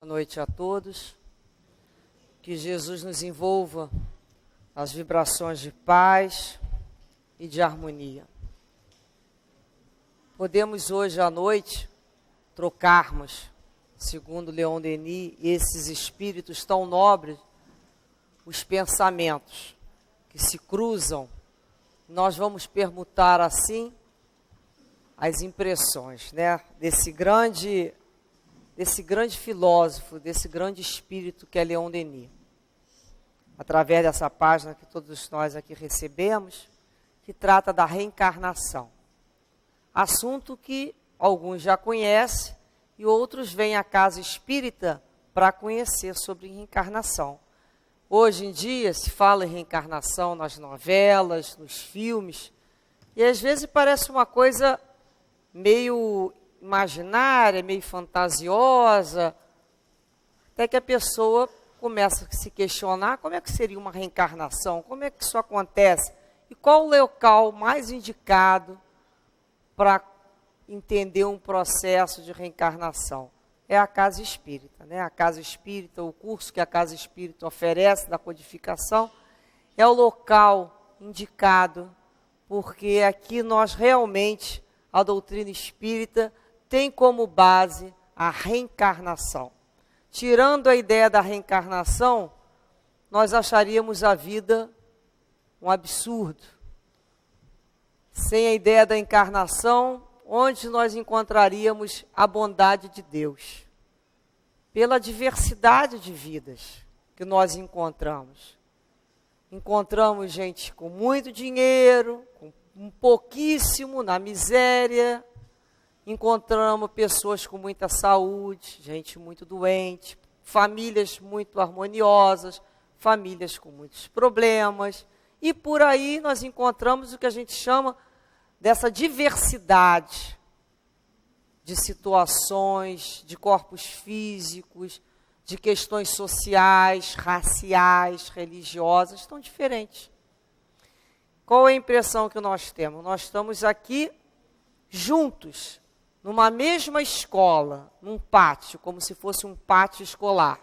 Boa noite a todos. Que Jesus nos envolva nas vibrações de paz e de harmonia. Podemos hoje à noite trocarmos, segundo Leon Denis, esses espíritos tão nobres, os pensamentos que se cruzam. Nós vamos permutar assim as impressões, né, desse grande filósofo, desse grande espírito que é Leon Denis. Através dessa página que todos nós aqui recebemos, que trata da reencarnação. Assunto que alguns já conhecem e outros vêm à casa espírita para conhecer sobre reencarnação. Hoje em dia se fala em reencarnação nas novelas, nos filmes, e às vezes parece uma coisa meio imaginária, meio fantasiosa, até que a pessoa começa a se questionar como é que seria uma reencarnação, como é que isso acontece, e qual o local mais indicado para entender um processo de reencarnação. É a casa espírita, né? A casa espírita, o curso que a casa espírita oferece da codificação, é o local indicado, porque aqui nós realmente, a doutrina espírita, tem como base a reencarnação. Tirando a ideia da reencarnação, nós acharíamos a vida um absurdo. Sem a ideia da encarnação, onde nós encontraríamos a bondade de Deus? Pela diversidade de vidas que nós encontramos. Encontramos gente com muito dinheiro, com um pouquíssimo, na miséria. Encontramos pessoas com muita saúde, gente muito doente, famílias muito harmoniosas, famílias com muitos problemas. E por aí nós encontramos o que a gente chama dessa diversidade de situações, de corpos físicos, de questões sociais, raciais, religiosas, tão diferentes. Qual é a impressão que nós temos? Nós estamos aqui juntos, numa mesma escola, num pátio, como se fosse um pátio escolar.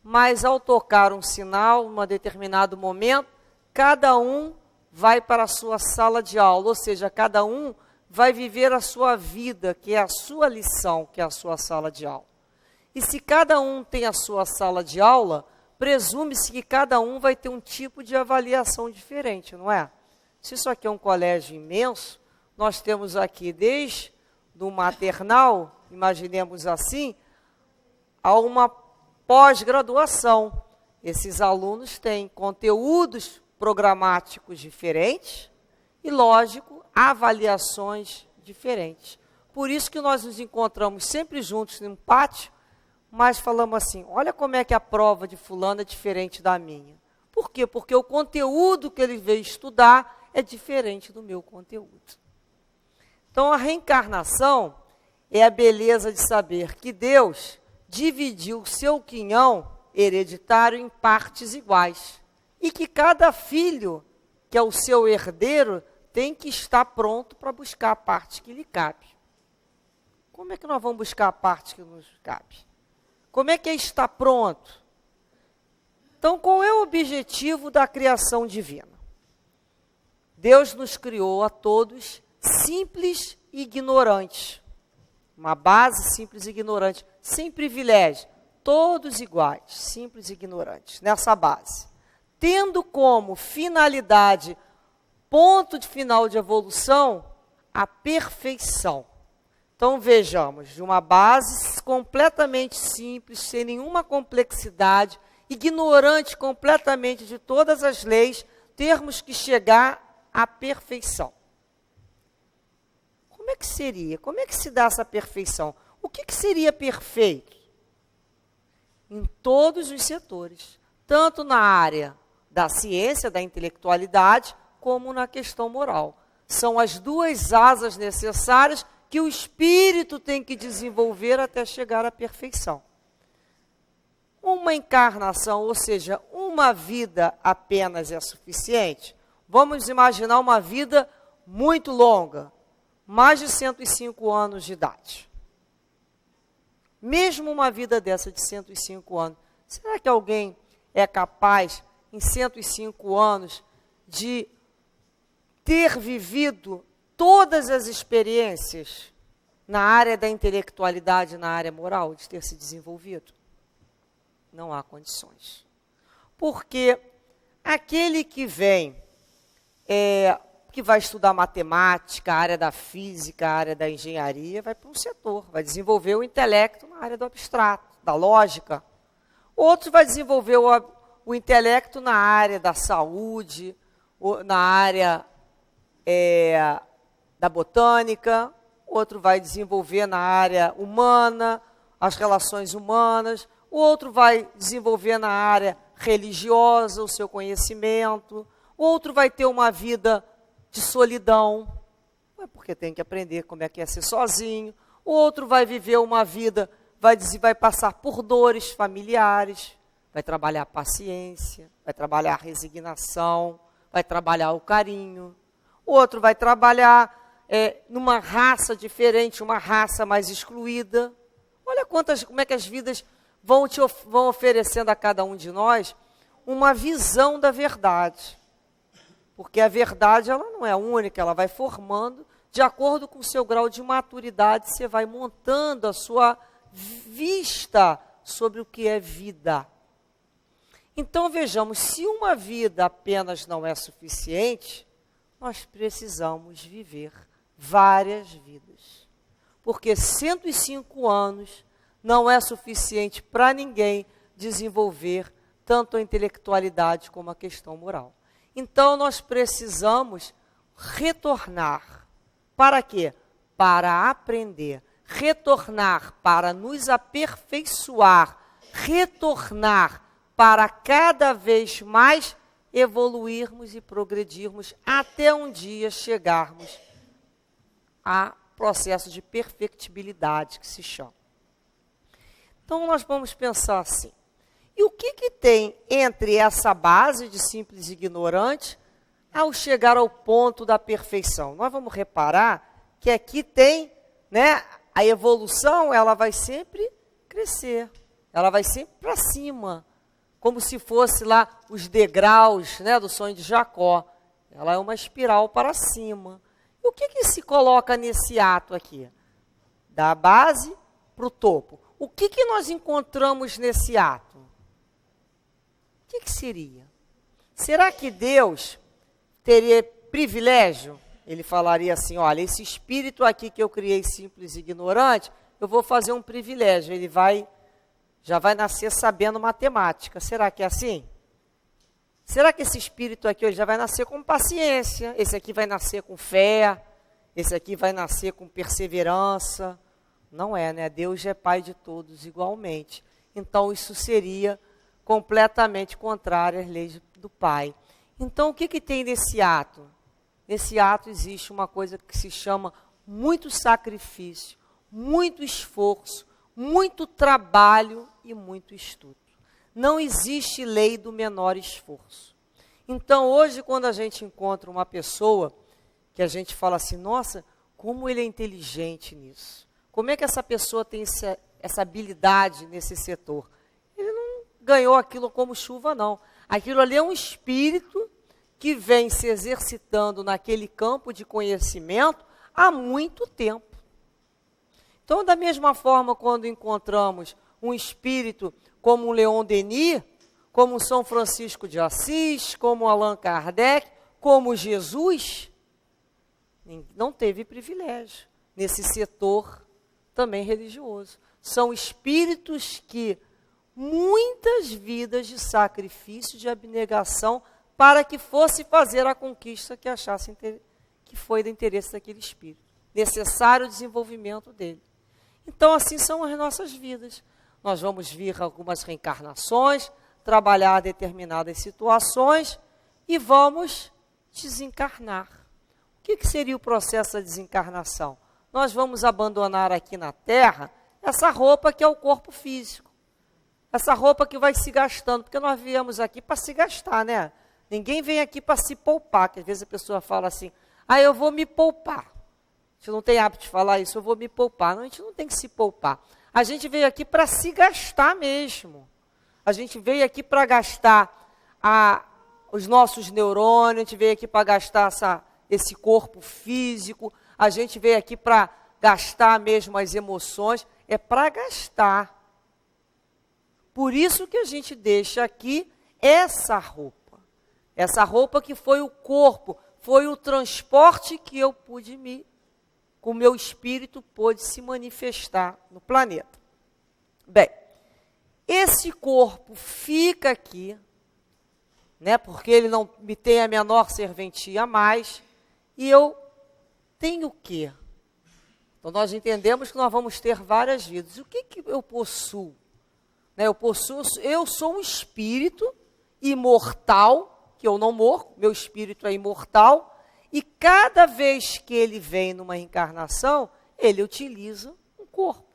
Mas ao tocar um sinal, em um determinado momento, cada um vai para a sua sala de aula, ou seja, cada um vai viver a sua vida, que é a sua lição, que é a sua sala de aula. E se cada um tem a sua sala de aula, presume-se que cada um vai ter um tipo de avaliação diferente, não é? Se isso aqui é um colégio imenso, nós temos aqui desde do maternal, imaginemos assim, a uma pós-graduação. Esses alunos têm conteúdos programáticos diferentes e, lógico, avaliações diferentes. Por isso que nós nos encontramos sempre juntos num pátio, mas falamos assim, olha como é que a prova de fulano é diferente da minha. Por quê? Porque o conteúdo que ele veio estudar é diferente do meu conteúdo. Então, a reencarnação é a beleza de saber que Deus dividiu o seu quinhão hereditário em partes iguais. E que cada filho, que é o seu herdeiro, tem que estar pronto para buscar a parte que lhe cabe. Como é que nós vamos buscar a parte que nos cabe? Como é que é estar pronto? Então, qual é o objetivo da criação divina? Deus nos criou a todos simples e ignorantes. Uma base simples e ignorante, sem privilégio, todos iguais, simples e ignorantes, nessa base. Tendo como finalidade, ponto de final de evolução, a perfeição. Então vejamos, de uma base completamente simples, sem nenhuma complexidade, ignorante completamente de todas as leis, termos que chegar à perfeição. Como é que seria? Como é que se dá essa perfeição? O que seria perfeito? Em todos os setores, tanto na área da ciência, da intelectualidade, como na questão moral. São as duas asas necessárias que o espírito tem que desenvolver até chegar à perfeição. Uma encarnação, ou seja, uma vida apenas é suficiente? Vamos imaginar uma vida muito longa, mais de 105 anos de idade. mesmo uma vida dessa de 105 anos, será que alguém é capaz, em 105 anos, de ter vivido todas as experiências na área da intelectualidade, na área moral, de ter se desenvolvido? Não há condições. Porque aquele que vem, que vai estudar matemática, a área da física, a área da engenharia, vai para um setor, vai desenvolver o intelecto na área do abstrato, da lógica. Outro vai desenvolver o intelecto na área da saúde, na área da botânica, outro vai desenvolver na área humana, as relações humanas, o outro vai desenvolver na área religiosa o seu conhecimento, o outro vai ter uma vida de solidão, porque tem que aprender como é que é ser sozinho, o outro vai viver uma vida, vai passar por dores familiares, vai trabalhar a paciência, vai trabalhar a resignação, vai trabalhar o carinho, o outro vai trabalhar numa raça diferente, uma raça mais excluída. Olha como é que as vidas vão oferecendo a cada um de nós uma visão da verdade. Porque a verdade, ela não é única, ela vai formando, de acordo com o seu grau de maturidade, você vai montando a sua vista sobre o que é vida. Então, vejamos, se uma vida apenas não é suficiente, nós precisamos viver várias vidas. Porque 105 anos não é suficiente para ninguém desenvolver tanto a intelectualidade como a questão moral. Então, nós precisamos retornar. Para quê? Para aprender. Retornar para nos aperfeiçoar. Retornar para cada vez mais evoluirmos e progredirmos até um dia chegarmos a processo de perfectibilidade, que se chama. Então, nós vamos pensar assim. E o que tem entre essa base de simples e ignorante ao chegar ao ponto da perfeição? Nós vamos reparar que aqui tem, a evolução, ela vai sempre crescer, ela vai sempre para cima, como se fosse lá os degraus, do sonho de Jacó. Ela é uma espiral para cima. E o que se coloca nesse ato aqui? Da base para o topo. O que nós encontramos nesse ato? O que seria? Será que Deus teria privilégio? Ele falaria assim, olha, esse espírito aqui que eu criei simples e ignorante, eu vou fazer um privilégio. Ele já vai nascer sabendo matemática. Será que é assim? Será que esse espírito aqui já vai nascer com paciência? Esse aqui vai nascer com fé? Esse aqui vai nascer com perseverança? Não é, Deus é Pai de todos igualmente. Então, isso seria completamente contrário às leis do Pai. Então, o que tem nesse ato? Nesse ato existe uma coisa que se chama muito sacrifício, muito esforço, muito trabalho e muito estudo. Não existe lei do menor esforço. Então, hoje, quando a gente encontra uma pessoa que a gente fala assim, nossa, como ele é inteligente nisso. Como é que essa pessoa tem essa habilidade nesse setor? Ele não ganhou aquilo como chuva, não. Aquilo ali é um espírito que vem se exercitando naquele campo de conhecimento há muito tempo. Então, da mesma forma, quando encontramos um espírito como um Leon Denis, como São Francisco de Assis, como Allan Kardec, como Jesus, não teve privilégio nesse setor também religioso. São espíritos que muitas vidas de sacrifício, de abnegação, para que fosse fazer a conquista que achassem que foi do interesse daquele espírito. Necessário o desenvolvimento dele. Então, assim são as nossas vidas. Nós vamos vir algumas reencarnações, trabalhar determinadas situações e vamos desencarnar. O que seria o processo da desencarnação? Nós vamos abandonar aqui na Terra essa roupa que é o corpo físico. Essa roupa que vai se gastando, porque nós viemos aqui para se gastar, Ninguém vem aqui para se poupar, que às vezes a pessoa fala assim, eu vou me poupar. A gente não tem hábito de falar isso, eu vou me poupar. Não, a gente não tem que se poupar. A gente veio aqui para se gastar mesmo. A gente veio aqui para gastar os nossos neurônios, a gente veio aqui para gastar esse corpo físico, a gente veio aqui para gastar mesmo as emoções, é para gastar. Por isso que a gente deixa aqui essa roupa que foi o corpo, foi o transporte que eu pude com o meu espírito pôde se manifestar no planeta. Bem, esse corpo fica aqui, né, porque ele não me tem a menor serventia mais, e eu tenho o quê? Então nós entendemos que nós vamos ter várias vidas. O que eu possuo? Né, eu sou um espírito imortal, que eu não morro, meu espírito é imortal, e cada vez que ele vem numa reencarnação, ele utiliza um corpo.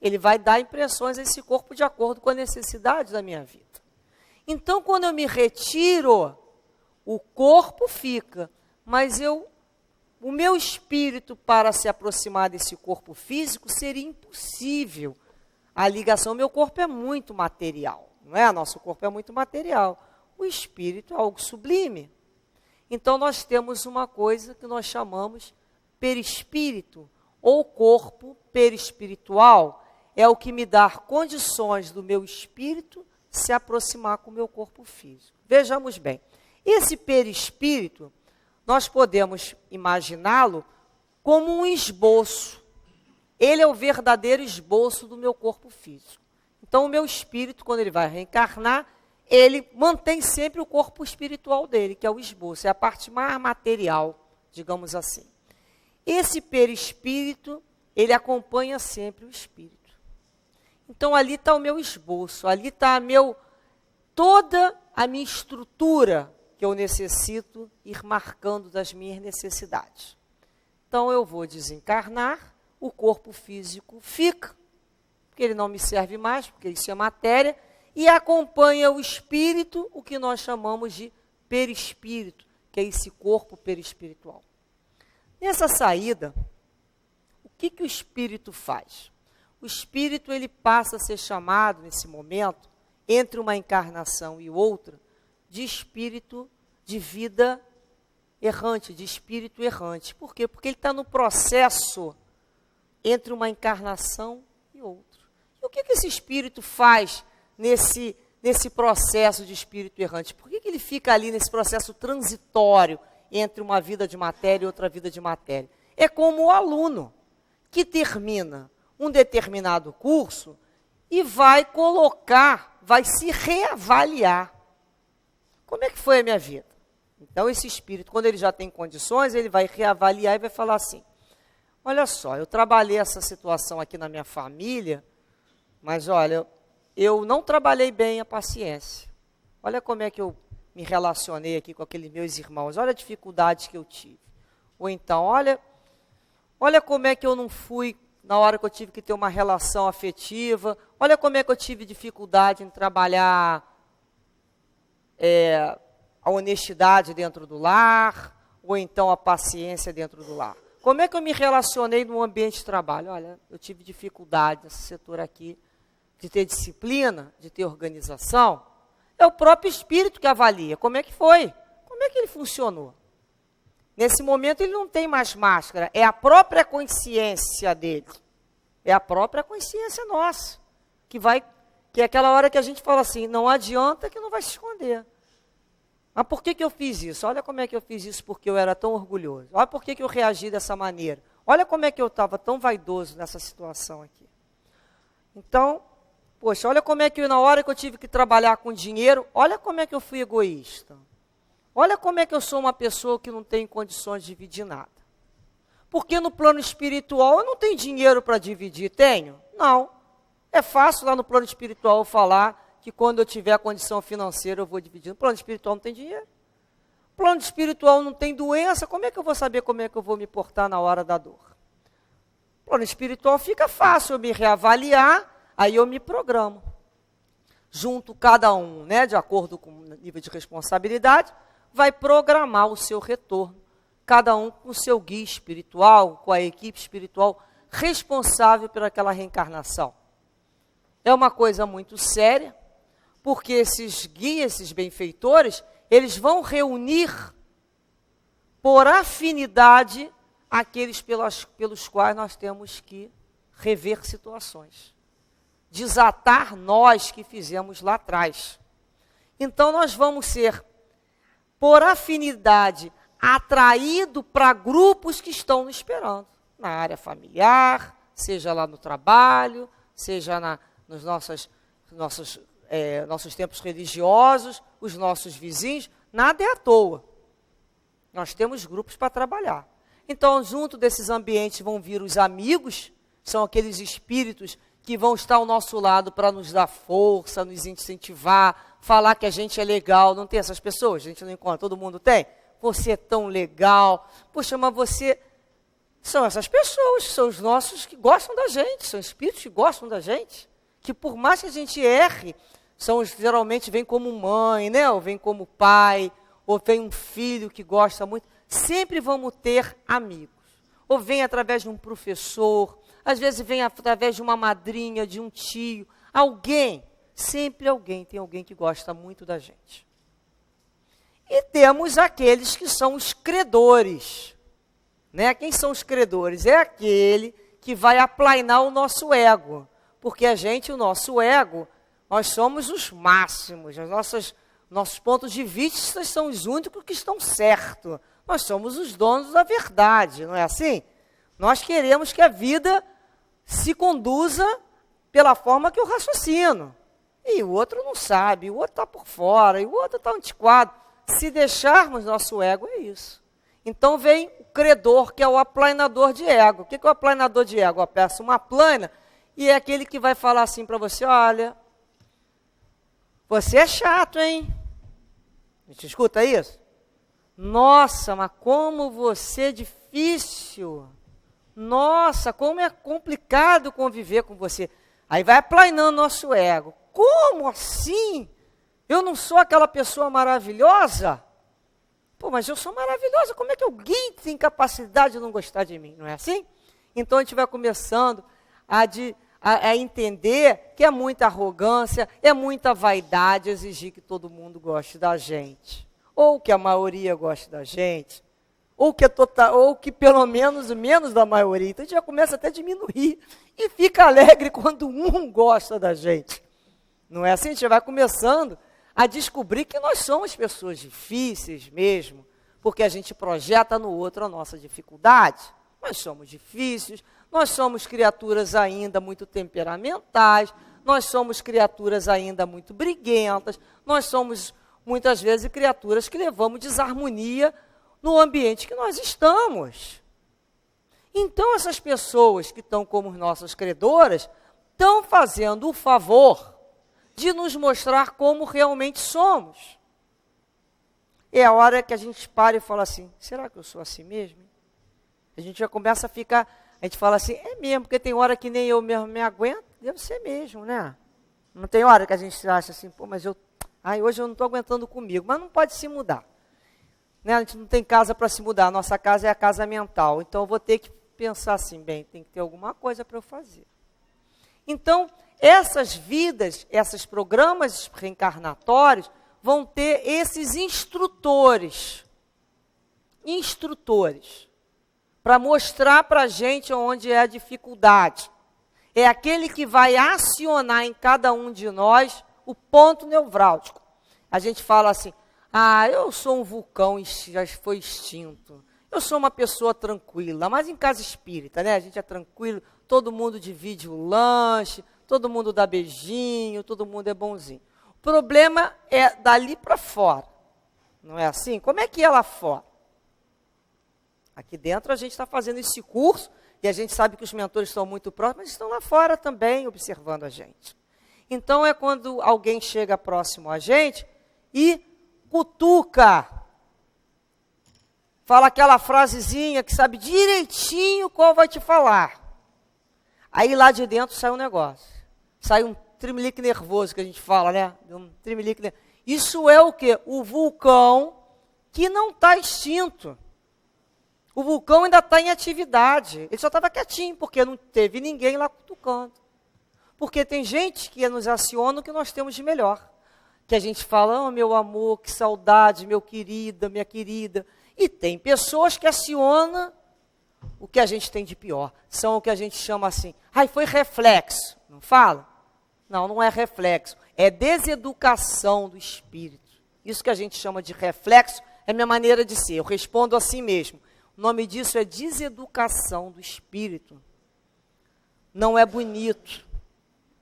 Ele vai dar impressões a esse corpo de acordo com a necessidade da minha vida. Então, quando eu me retiro, o corpo fica, mas o meu espírito, para se aproximar desse corpo físico, seria impossível. A ligação, meu corpo é muito material, não é? Nosso corpo é muito material. O espírito é algo sublime. Então, nós temos uma coisa que nós chamamos perispírito, ou corpo perispiritual, é o que me dá condições do meu espírito se aproximar com o meu corpo físico. Vejamos bem, esse perispírito, nós podemos imaginá-lo como um esboço. Ele é o verdadeiro esboço do meu corpo físico. Então, o meu espírito, quando ele vai reencarnar, ele mantém sempre o corpo espiritual dele, que é o esboço, é a parte mais material, digamos assim. Esse perispírito, ele acompanha sempre o espírito. Então, ali está o meu esboço, ali está toda a minha estrutura que eu necessito ir marcando das minhas necessidades. Então, eu vou desencarnar, o corpo físico fica, porque ele não me serve mais, porque isso é matéria, e acompanha o espírito, o que nós chamamos de perispírito, que é esse corpo perispiritual. Nessa saída, o que o espírito faz? O espírito ele passa a ser chamado, nesse momento, entre uma encarnação e outra, de espírito de vida errante, de espírito errante. Por quê? Porque ele está no processo entre uma encarnação e outra. E o que esse espírito faz nesse processo de espírito errante? Por que ele fica ali nesse processo transitório entre uma vida de matéria e outra vida de matéria? É como o aluno que termina um determinado curso e vai se reavaliar. Como é que foi a minha vida? Então, esse espírito, quando ele já tem condições, ele vai reavaliar e vai falar assim, olha só, eu trabalhei essa situação aqui na minha família, mas olha, eu não trabalhei bem a paciência. Olha como é que eu me relacionei aqui com aqueles meus irmãos, olha a dificuldade que eu tive. Ou então, olha como é que eu não fui na hora que eu tive que ter uma relação afetiva, olha como é que eu tive dificuldade em trabalhar a honestidade dentro do lar, ou então a paciência dentro do lar. Como é que eu me relacionei no ambiente de trabalho? Olha, eu tive dificuldade nesse setor aqui, de ter disciplina, de ter organização. É o próprio espírito que avalia. Como é que foi? Como é que ele funcionou? Nesse momento ele não tem mais máscara, é a própria consciência dele. É a própria consciência nossa, que é aquela hora que a gente fala assim, não adianta que não vai se esconder. Mas por que eu fiz isso? Olha como é que eu fiz isso porque eu era tão orgulhoso. Olha por que eu reagi dessa maneira. Olha como é que eu estava tão vaidoso nessa situação aqui. Então, poxa, olha como é que na hora que eu tive que trabalhar com dinheiro, olha como é que eu fui egoísta. Olha como é que eu sou uma pessoa que não tem condições de dividir nada. Porque no plano espiritual eu não tenho dinheiro para dividir, tenho? Não. É fácil lá no plano espiritual eu falar que quando eu tiver a condição financeira eu vou dividir. No plano espiritual não tem dinheiro. No plano espiritual não tem doença, como é que eu vou saber como é que eu vou me portar na hora da dor? No plano espiritual fica fácil eu me reavaliar, aí eu me programo. Junto cada um, né, de acordo com o nível de responsabilidade, vai programar o seu retorno. Cada um com o seu guia espiritual, com a equipe espiritual, responsável por aquela reencarnação. É uma coisa muito séria, porque esses guias, esses benfeitores, eles vão reunir por afinidade aqueles pelos quais nós temos que rever situações. Desatar nós que fizemos lá atrás. Então nós vamos ser, por afinidade, atraído para grupos que estão nos esperando. Na área familiar, seja lá no trabalho, seja nos nossos tempos religiosos, os nossos vizinhos, nada é à toa. Nós temos grupos para trabalhar. Então, junto desses ambientes vão vir os amigos, são aqueles espíritos que vão estar ao nosso lado para nos dar força, nos incentivar, falar que a gente é legal. Não tem essas pessoas? A gente não encontra, todo mundo tem? Você é tão legal. Poxa, mas você... São essas pessoas, são os nossos que gostam da gente, são espíritos que gostam da gente, que por mais que a gente erre, geralmente vem como mãe, né? Ou vem como pai, ou vem um filho que gosta muito. Sempre vamos ter amigos. Ou vem através de um professor, às vezes vem através de uma madrinha, de um tio. Alguém, sempre alguém, tem alguém que gosta muito da gente. E temos aqueles que são os credores. Né? Quem são os credores? É aquele que vai aplainar o nosso ego. Porque o nosso ego, nós somos os máximos. Nossos pontos de vista são os únicos que estão certos. Nós somos os donos da verdade, não é assim? Nós queremos que a vida se conduza pela forma que eu raciocino. E o outro não sabe, o outro está por fora, e o outro está antiquado. Se deixarmos nosso ego, é isso. Então vem o credor, que é o aplainador de ego. O que é o aplainador de ego? Eu peço uma plana e é aquele que vai falar assim para você, olha, você é chato, hein? A gente escuta isso? Nossa, mas como você é difícil. Nossa, como é complicado conviver com você. Aí vai aplainando nosso ego. Como assim? Eu não sou aquela pessoa maravilhosa? Pô, mas eu sou maravilhosa. Como é que alguém tem capacidade de não gostar de mim? Não é assim? Então a gente vai começando a entender que é muita arrogância, é muita vaidade exigir que todo mundo goste da gente. Ou que a maioria goste da gente. Ou que pelo menos da maioria. Então a gente já começa até a diminuir. E fica alegre quando um gosta da gente. Não é assim? A gente vai começando a descobrir que nós somos pessoas difíceis mesmo, porque a gente projeta no outro a nossa dificuldade. Nós somos difíceis, nós somos criaturas ainda muito temperamentais, nós somos criaturas ainda muito briguentas, nós somos muitas vezes criaturas que levamos desarmonia no ambiente que nós estamos. Então essas pessoas que estão como nossas credoras estão fazendo o favor de nos mostrar como realmente somos. É a hora que a gente para e fala assim, será que eu sou assim mesmo? A gente já começa a ficar, a gente fala assim, é mesmo, porque tem hora que nem eu mesmo me aguento, deve ser mesmo, né? Não tem hora que a gente acha assim, pô, mas hoje eu não estou aguentando comigo, mas não pode se mudar. Né? A gente não tem casa para se mudar, a nossa casa é a casa mental, então eu vou ter que pensar assim, bem, tem que ter alguma coisa para eu fazer. Então, essas vidas, esses programas reencarnatórios, vão ter esses instrutores, para mostrar para a gente onde é a dificuldade. É aquele que vai acionar em cada um de nós o ponto nevrálgico. A gente fala assim, eu sou um vulcão, já foi extinto. Eu sou uma pessoa tranquila, mas em casa espírita, né? A gente é tranquilo, todo mundo divide o lanche, todo mundo dá beijinho, todo mundo é bonzinho. O problema é dali para fora. Não é assim? Como é que é lá fora? Aqui dentro a gente está fazendo esse curso e a gente sabe que os mentores estão muito próximos, mas estão lá fora também observando a gente. Então é quando alguém chega próximo a gente e cutuca, fala aquela frasezinha que sabe direitinho qual vai te falar. Aí lá de dentro sai um negócio. Sai um tremelique nervoso que a gente fala, né? Um tremelique nervoso. Isso é o quê? O vulcão que não está extinto. O vulcão ainda está em atividade. Ele só estava quietinho, porque não teve ninguém lá cutucando. Porque tem gente que nos aciona o que nós temos de melhor. Que a gente fala, oh, meu amor, que saudade, meu querida, minha querida. E tem pessoas que acionam o que a gente tem de pior. São o que a gente chama assim, ai, foi reflexo. Não fala? Não, não é reflexo. É deseducação do espírito. Isso que a gente chama de reflexo é minha maneira de ser. Eu respondo assim mesmo. O nome disso é deseducação do espírito. Não é bonito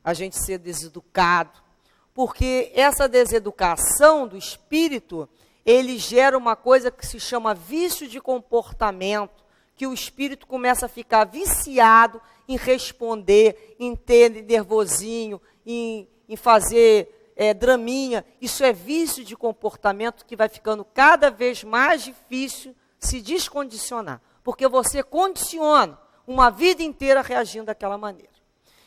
a gente ser deseducado. Porque essa deseducação do espírito, ele gera uma coisa que se chama vício de comportamento, que o espírito começa a ficar viciado em responder, em ter nervosinho, em fazer draminha. Isso é vício de comportamento que vai ficando cada vez mais difícil se descondicionar. Porque você condiciona uma vida inteira reagindo daquela maneira.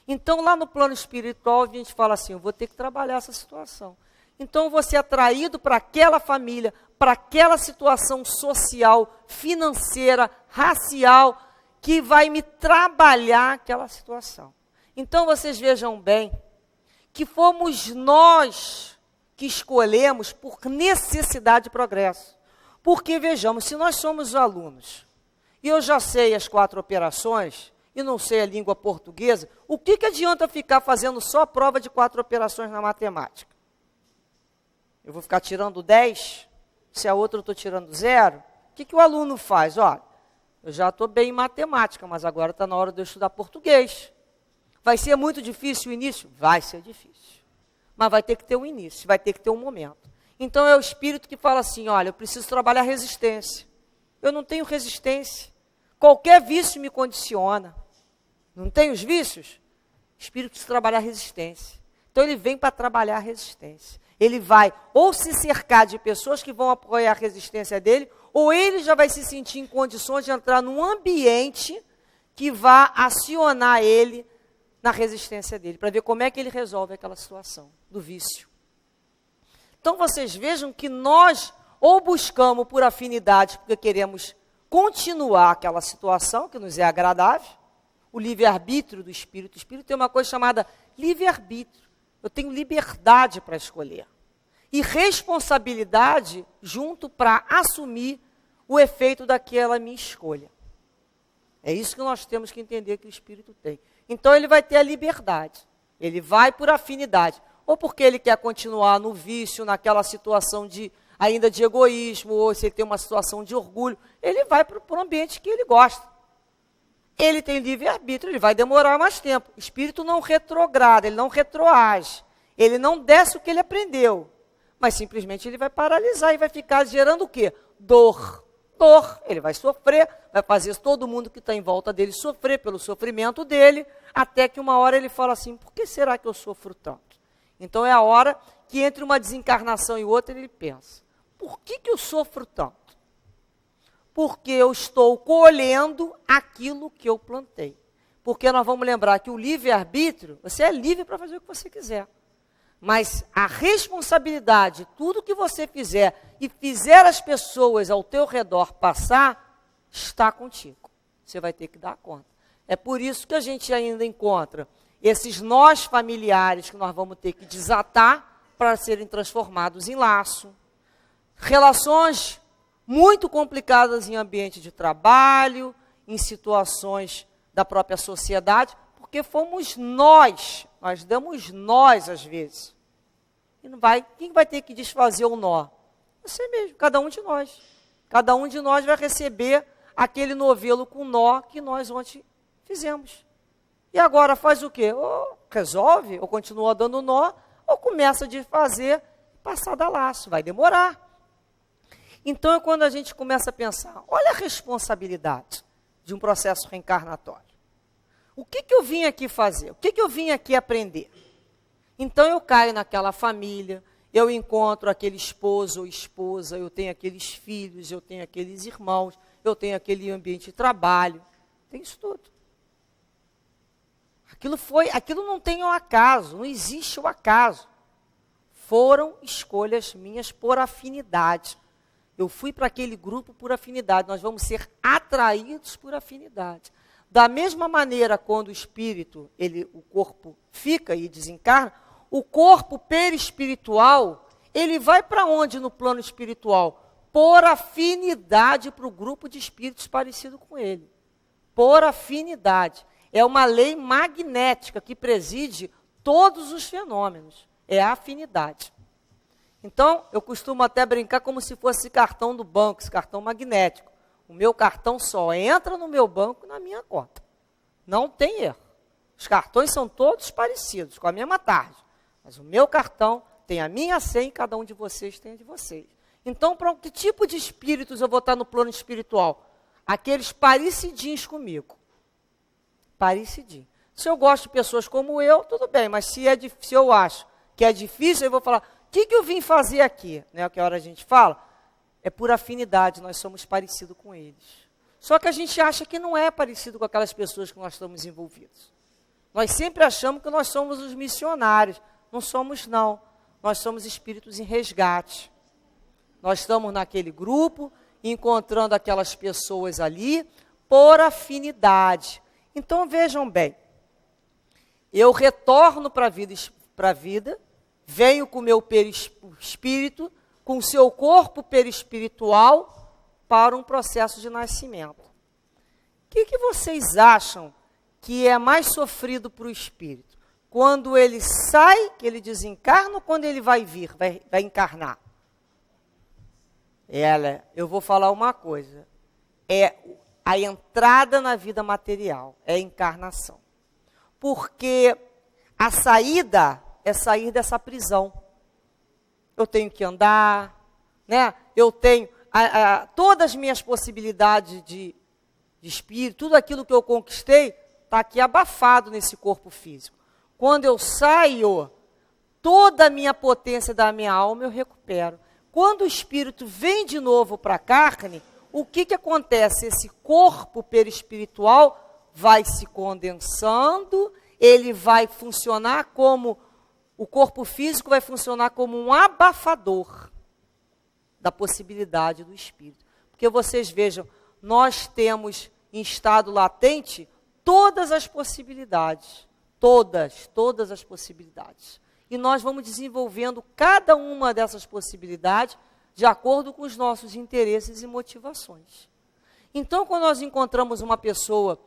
Então, lá no plano espiritual, a gente fala assim, eu vou ter que trabalhar essa situação. Então, você é atraído para aquela família, para aquela situação social, financeira, racial, que vai me trabalhar aquela situação. Então, vocês vejam bem, que fomos nós que escolhemos por necessidade de progresso. Porque, vejamos, se nós somos alunos, e eu já sei as 4 operações, e não sei a língua portuguesa, o que adianta ficar fazendo só prova de 4 operações na matemática? Eu vou ficar tirando 10, se a outra eu estou tirando 0? O que o aluno faz? Olha, eu já estou bem em matemática, mas agora está na hora de eu estudar português. Vai ser muito difícil o início? Vai ser difícil. Mas vai ter que ter um início, vai ter que ter um momento. Então é o espírito que fala assim, olha, eu preciso trabalhar resistência. Eu não tenho resistência. Qualquer vício me condiciona. Não tem os vícios? O espírito precisa trabalhar resistência. Então ele vem para trabalhar a resistência. Ele vai ou se cercar de pessoas que vão apoiar a resistência dele, ou ele já vai se sentir em condições de entrar num ambiente que vá acionar ele na resistência dele, para ver como é que ele resolve aquela situação do vício. Então vocês vejam que nós ou buscamos por afinidade, porque queremos continuar aquela situação que nos é agradável, o livre-arbítrio do espírito. O espírito tem uma coisa chamada livre-arbítrio. Eu tenho liberdade para escolher. E responsabilidade junto para assumir o efeito daquela minha escolha. É isso que nós temos que entender que o espírito tem. Então ele vai ter a liberdade. Ele vai por afinidade. Ou porque ele quer continuar no vício, naquela situação ainda de egoísmo, ou se ele tem uma situação de orgulho, ele vai para o ambiente que ele gosta. Ele tem livre-arbítrio, ele vai demorar mais tempo. O espírito não retrograda, ele não retroage. Ele não desce o que ele aprendeu. Mas simplesmente ele vai paralisar e vai ficar gerando o quê? Dor. Dor. Ele vai sofrer, vai fazer todo mundo que está em volta dele sofrer pelo sofrimento dele, até que uma hora ele fala assim, por que será que eu sofro tanto? Então é a hora que entre uma desencarnação e outra ele pensa, por que eu sofro tanto? Porque eu estou colhendo aquilo que eu plantei. Porque nós vamos lembrar que o livre-arbítrio, você é livre para fazer o que você quiser. Mas a responsabilidade, tudo que você fizer e fizer as pessoas ao teu redor passar, está contigo. Você vai ter que dar conta. É por isso que a gente ainda encontra esses nós familiares que nós vamos ter que desatar para serem transformados em laço. Relações muito complicadas em ambiente de trabalho, em situações da própria sociedade, porque fomos nós damos nós às vezes. E quem vai ter que desfazer o nó? Você mesmo, cada um de nós. Cada um de nós vai receber aquele novelo com nó que nós ontem fizemos. E agora faz o quê? Ou resolve, ou continua dando nó, ou começa a desfazer, passar da laço, vai demorar. Então é quando a gente começa a pensar, olha a responsabilidade de um processo reencarnatório. O que eu vim aqui fazer? O que eu vim aqui aprender? Então eu caio naquela família, eu encontro aquele esposo ou esposa, eu tenho aqueles filhos, eu tenho aqueles irmãos, eu tenho aquele ambiente de trabalho, tem isso tudo. Aquilo não tem um acaso, não existe o acaso. Foram escolhas minhas por afinidade. Eu fui para aquele grupo por afinidade. Nós vamos ser atraídos por afinidade. Da mesma maneira, quando o espírito, o corpo fica e desencarna, o corpo perispiritual, ele vai para onde no plano espiritual? Por afinidade para o grupo de espíritos parecido com ele. Por afinidade. É uma lei magnética que preside todos os fenômenos. É a afinidade. Então, eu costumo até brincar como se fosse cartão do banco, esse cartão magnético. O meu cartão só entra no meu banco na minha conta. Não tem erro. Os cartões são todos parecidos, com a mesma tarde. Mas o meu cartão tem a minha senha e cada um de vocês tem a de vocês. Então, para que tipo de espíritos eu vou estar no plano espiritual? Aqueles parecidinhos comigo. Parecidinho. Se eu gosto de pessoas como eu, tudo bem. Mas se eu acho que é difícil, eu vou falar, o que eu vim fazer aqui? Né, que a hora a gente fala, é por afinidade, nós somos parecidos com eles. Só que a gente acha que não é parecido com aquelas pessoas que nós estamos envolvidos. Nós sempre achamos que nós somos os missionários. Não somos, não. Nós somos espíritos em resgate. Nós estamos naquele grupo, encontrando aquelas pessoas ali, por afinidade. Então, vejam bem, eu retorno para a vida, venho com o meu perispírito, com o seu corpo perispiritual, para um processo de nascimento. O que vocês acham que é mais sofrido para o espírito? Quando ele sai, que ele desencarna, ou quando ele vai encarnar? Eu vou falar uma coisa, é a entrada na vida material, é a encarnação. Porque a saída é sair dessa prisão. Eu tenho que andar, né? Eu tenho todas as minhas possibilidades de espírito, tudo aquilo que eu conquistei, está aqui abafado nesse corpo físico. Quando eu saio, toda a minha potência da minha alma eu recupero. Quando o espírito vem de novo para a carne, o que acontece? Esse corpo perispiritual vai se condensando, ele vai funcionar como, o corpo físico vai funcionar como um abafador da possibilidade do espírito. Porque vocês vejam, nós temos em estado latente todas as possibilidades. Todas as possibilidades. E nós vamos desenvolvendo cada uma dessas possibilidades de acordo com os nossos interesses e motivações. Então, quando nós encontramos uma pessoa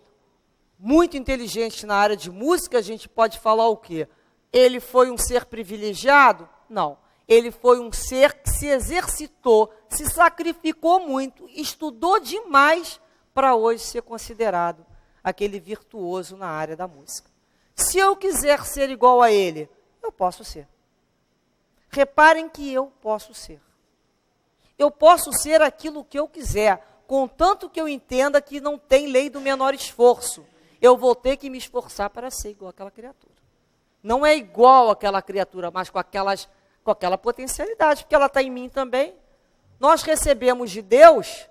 muito inteligente na área de música, a gente pode falar o quê? Ele foi um ser privilegiado? Não. Ele foi um ser que se exercitou, se sacrificou muito, estudou demais para hoje ser considerado aquele virtuoso na área da música. Se eu quiser ser igual a ele, eu posso ser. Reparem que eu posso ser. Eu posso ser aquilo que eu quiser, contanto que eu entenda que não tem lei do menor esforço. Eu vou ter que me esforçar para ser igual àquela criatura. Não é igual àquela criatura, mas com aquela potencialidade, porque ela está em mim também. Nós recebemos de Deus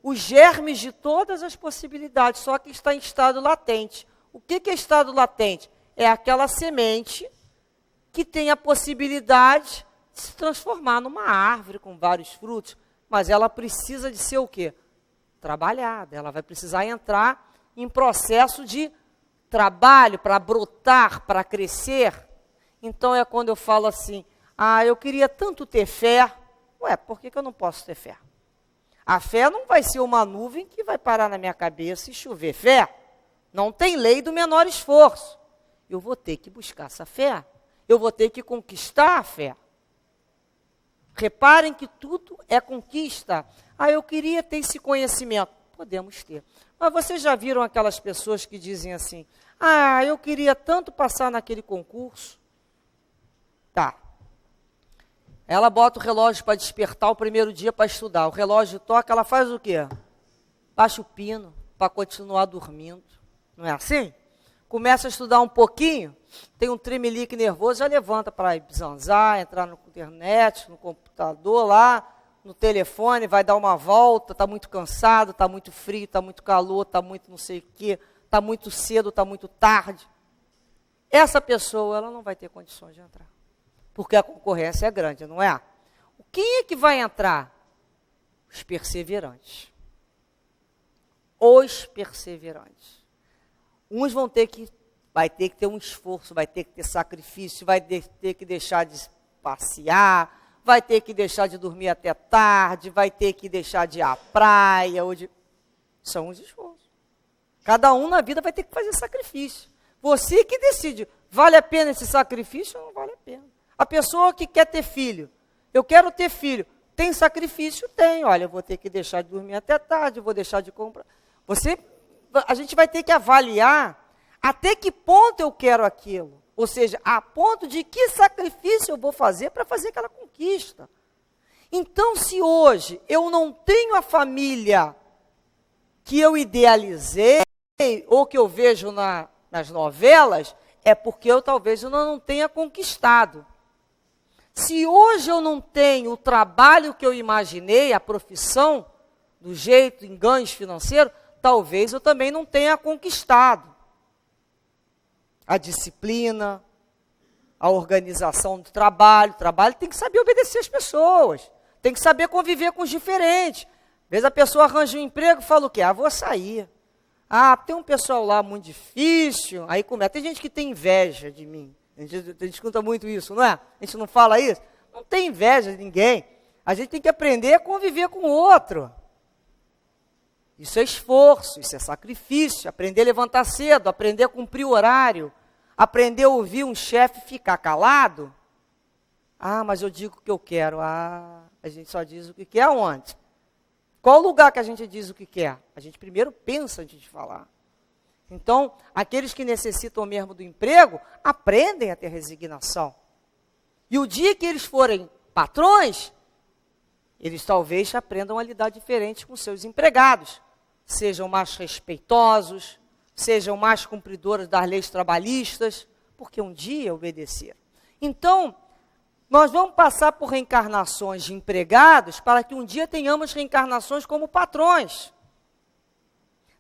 os germes de todas as possibilidades, só que está em estado latente. O que é estado latente? É aquela semente que tem a possibilidade de se transformar numa árvore com vários frutos, mas ela precisa de ser o quê? Trabalhada. Ela vai precisar entrar em processo de trabalho para brotar, para crescer. Então é quando eu falo assim, eu queria tanto ter fé. Ué, por que eu não posso ter fé? A fé não vai ser uma nuvem que vai parar na minha cabeça e chover fé. Não tem lei do menor esforço. Eu vou ter que buscar essa fé. Eu vou ter que conquistar a fé. Reparem que tudo é conquista. Eu queria ter esse conhecimento. Podemos ter. Mas vocês já viram aquelas pessoas que dizem assim, eu queria tanto passar naquele concurso. Tá. Ela bota o relógio para despertar o primeiro dia para estudar. O relógio toca, ela faz o quê? Baixa o pino para continuar dormindo. Não é assim? Começa a estudar um pouquinho, tem um tremelique nervoso, já levanta para zanzar, entrar na internet, no computador lá, no telefone, vai dar uma volta, está muito cansado, está muito frio, está muito calor, está muito não sei o quê, está muito cedo, está muito tarde. Essa pessoa, ela não vai ter condições de entrar, porque a concorrência é grande, não é? Quem é que vai entrar? Os perseverantes. Os perseverantes. Uns vai ter que ter um esforço, vai ter que ter sacrifício, vai ter que deixar de passear, vai ter que deixar de dormir até tarde, vai ter que deixar de ir à praia. São os esforços. Cada um na vida vai ter que fazer sacrifício. Você que decide, vale a pena esse sacrifício ou não vale a pena? A pessoa que quer ter filho, eu quero ter filho, tem sacrifício? Tem. Olha, eu vou ter que deixar de dormir até tarde, vou deixar de comprar. A gente vai ter que avaliar até que ponto eu quero aquilo. Ou seja, a ponto de que sacrifício eu vou fazer para fazer aquela conquista. Então, se hoje eu não tenho a família que eu idealizei, ou que eu vejo nas novelas, é porque talvez eu não tenha conquistado. Se hoje eu não tenho o trabalho que eu imaginei, a profissão, do jeito, em ganhos financeiros, talvez eu também não tenha conquistado. A disciplina, a organização do trabalho. O trabalho tem que saber obedecer as pessoas, tem que saber conviver com os diferentes. Às vezes a pessoa arranja um emprego e fala o quê? Vou sair. Tem um pessoal lá muito difícil. Aí começa. Tem gente que tem inveja de mim. A gente escuta muito isso, não é? A gente não fala isso? Não tem inveja de ninguém. A gente tem que aprender a conviver com o outro. Isso é esforço, isso é sacrifício. Aprender a levantar cedo, aprender a cumprir o horário, aprender a ouvir um chefe ficar calado. Mas eu digo o que eu quero. A gente só diz o que quer aonde? Qual o lugar que a gente diz o que quer? A gente primeiro pensa antes de falar. Então, aqueles que necessitam mesmo do emprego, aprendem a ter resignação. E o dia que eles forem patrões, eles talvez aprendam a lidar diferente com seus empregados. Sejam mais respeitosos, sejam mais cumpridores das leis trabalhistas, porque um dia obedeceram. Então, nós vamos passar por reencarnações de empregados para que um dia tenhamos reencarnações como patrões.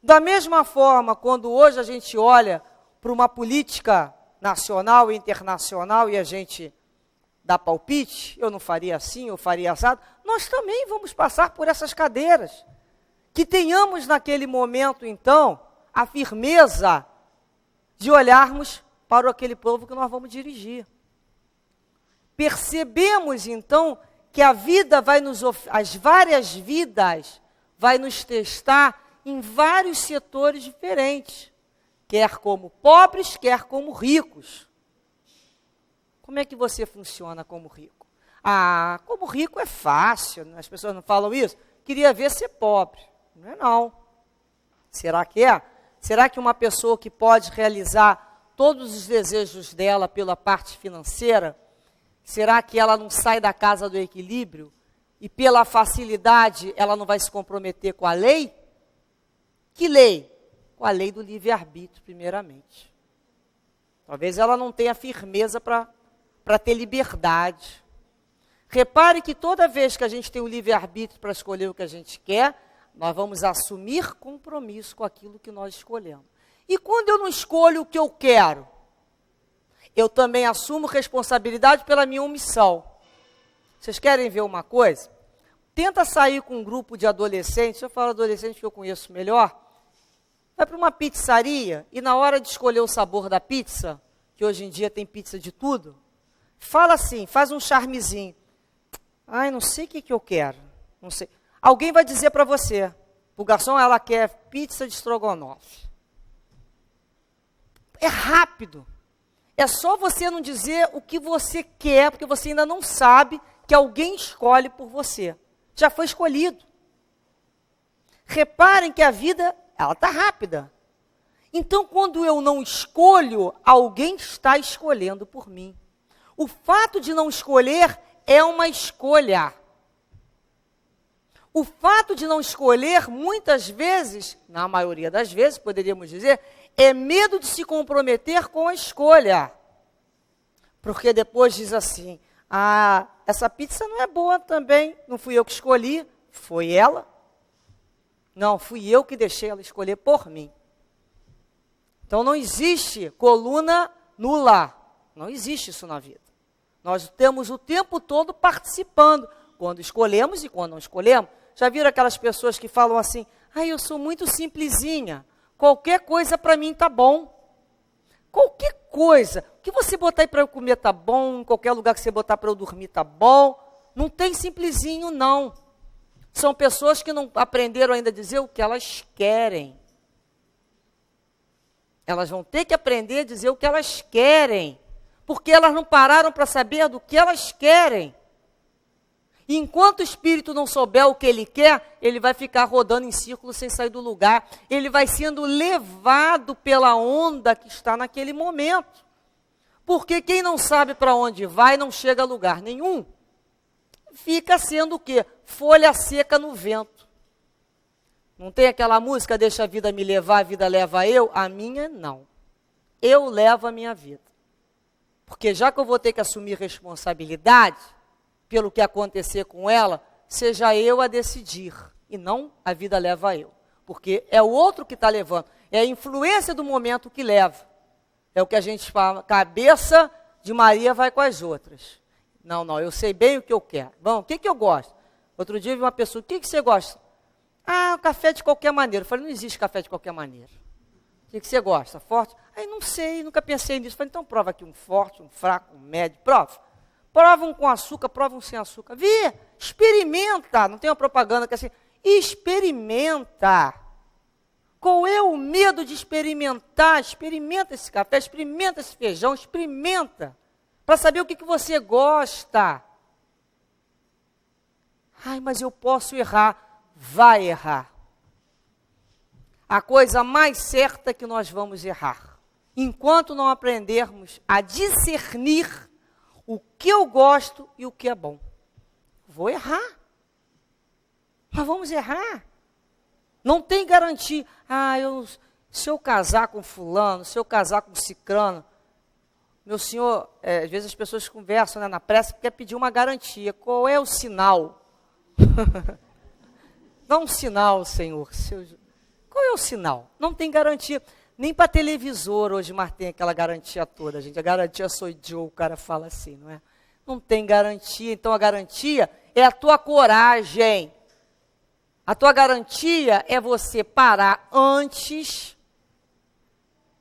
Da mesma forma, quando hoje a gente olha para uma política nacional e internacional e a gente dá palpite, eu não faria assim, eu faria assado, nós também vamos passar por essas cadeiras. Que tenhamos naquele momento, então, a firmeza de olharmos para aquele povo que nós vamos dirigir. Percebemos, então, que a vida as várias vidas vai nos testar em vários setores diferentes, quer como pobres, quer como ricos. Como é que você funciona como rico? Como rico é fácil, as pessoas não falam isso? Queria ver ser pobre. Não é não. Será que é? Será que uma pessoa que pode realizar todos os desejos dela pela parte financeira, será que ela não sai da casa do equilíbrio e pela facilidade ela não vai se comprometer com a lei? Que lei? Com a lei do livre-arbítrio, primeiramente. Talvez ela não tenha firmeza para ter liberdade. Repare que toda vez que a gente tem o livre-arbítrio para escolher o que a gente quer, nós vamos assumir compromisso com aquilo que nós escolhemos. E quando eu não escolho o que eu quero, eu também assumo responsabilidade pela minha omissão. Vocês querem ver uma coisa? Tenta sair com um grupo de adolescentes, eu falo adolescente que eu conheço melhor, vai para uma pizzaria e na hora de escolher o sabor da pizza, que hoje em dia tem pizza de tudo, fala assim, faz um charmezinho. Não sei o que eu quero, não sei. Alguém vai dizer para você, o garçom, ela quer pizza de estrogonofe. É rápido. É só você não dizer o que você quer, porque você ainda não sabe que alguém escolhe por você. Já foi escolhido. Reparem que a vida, ela está rápida. Então, quando eu não escolho, alguém está escolhendo por mim. O fato de não escolher é uma escolha. O fato de não escolher, muitas vezes, na maioria das vezes, poderíamos dizer, é medo de se comprometer com a escolha. Porque depois diz assim, essa pizza não é boa também, não fui eu que escolhi, foi ela. Não, fui eu que deixei ela escolher por mim. Então não existe coluna nula, não existe isso na vida. Nós temos o tempo todo participando, quando escolhemos e quando não escolhemos. Já viram aquelas pessoas que falam assim, eu sou muito simplesinha, qualquer coisa para mim tá bom. Qualquer coisa, o que você botar aí para eu comer tá bom, qualquer lugar que você botar para eu dormir tá bom. Não tem simplesinho, não. São pessoas que não aprenderam ainda a dizer o que elas querem. Elas vão ter que aprender a dizer o que elas querem, porque elas não pararam para saber do que elas querem. E enquanto o espírito não souber o que ele quer, ele vai ficar rodando em círculo sem sair do lugar. Ele vai sendo levado pela onda que está naquele momento. Porque quem não sabe para onde vai, não chega a lugar nenhum. Fica sendo o quê? Folha seca no vento. Não tem aquela música, deixa a vida me levar, a vida leva eu? A minha, não. Eu levo a minha vida. Porque já que eu vou ter que assumir responsabilidade pelo que acontecer com ela, seja eu a decidir, e não a vida leva eu. Porque é o outro que está levando. É a influência do momento que leva. É o que a gente fala, cabeça de Maria vai com as outras. Não, eu sei bem o que eu quero. Bom, o que eu gosto? Outro dia eu vi uma pessoa, o que você gosta? Café de qualquer maneira. Eu falei, não existe café de qualquer maneira. O que você gosta? Forte? Não sei, nunca pensei nisso. Eu falei, então prova aqui um forte, um fraco, um médio, prova. Prova um com açúcar, prova um sem açúcar. Vê, experimenta. Não tem uma propaganda que é assim, experimenta. Qual é o medo de experimentar? Experimenta esse café, experimenta esse feijão, experimenta. Para saber o que você gosta. Mas eu posso errar. Vai errar. A coisa mais certa é que nós vamos errar. Enquanto não aprendermos a discernir o que eu gosto e o que é bom. Vou errar. Mas vamos errar. Não tem garantia. Se eu casar com fulano, se eu casar com cicrano, meu senhor, às vezes as pessoas conversam na pressa porque quer pedir uma garantia. Qual é o sinal? Dá um sinal, senhor. Qual é o sinal? Não tem garantia. Nem para televisor hoje mais tem aquela garantia toda, gente. A garantia sou eu, o cara fala assim, não é? Não tem garantia. Então a garantia é a tua coragem. A tua garantia é você parar antes,